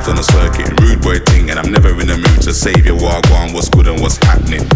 vibes on the circuit, rude boy thing, and I'm never in the mood to save your wagwan, what's good and what's happening.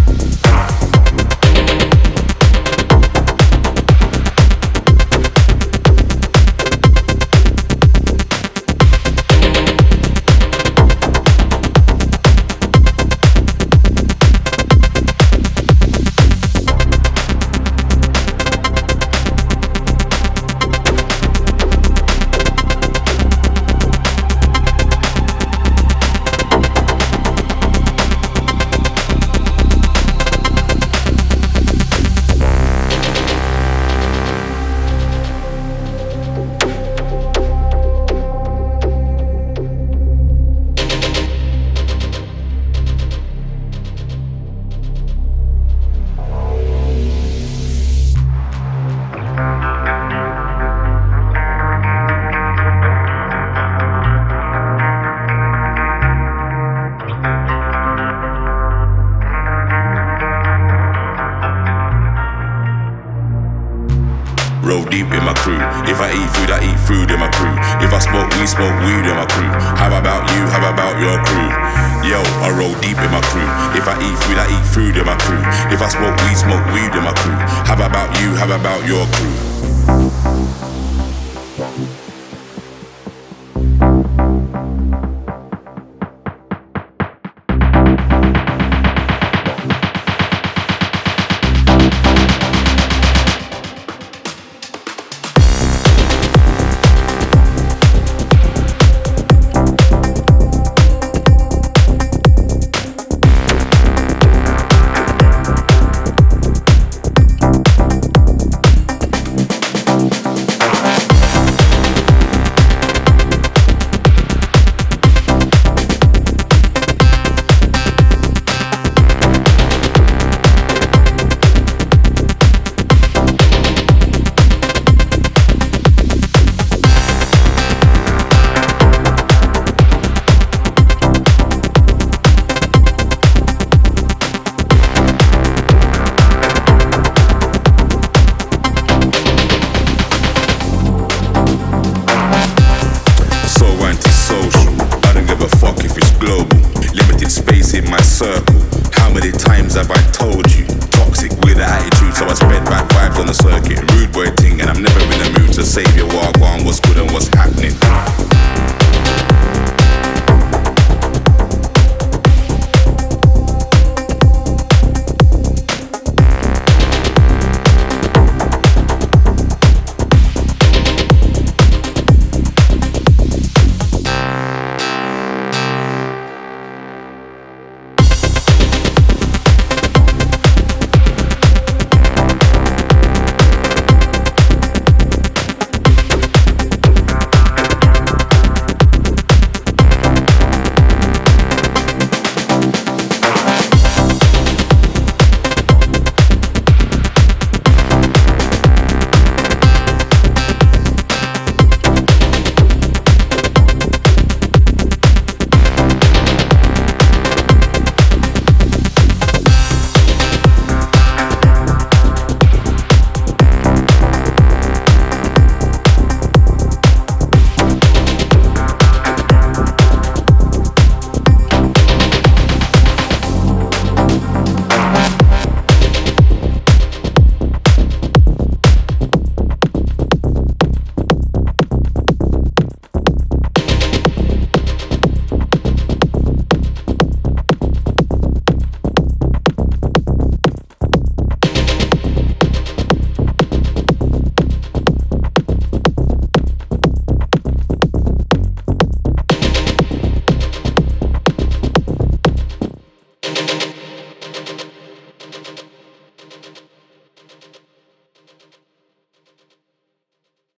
Roll deep in my crew. If I eat food in my crew. If I smoke weed in my crew. How about you? How about your crew? Yo, I roll deep in my crew. If I eat food in my crew. If I smoke weed in my crew. How about you? How about your crew?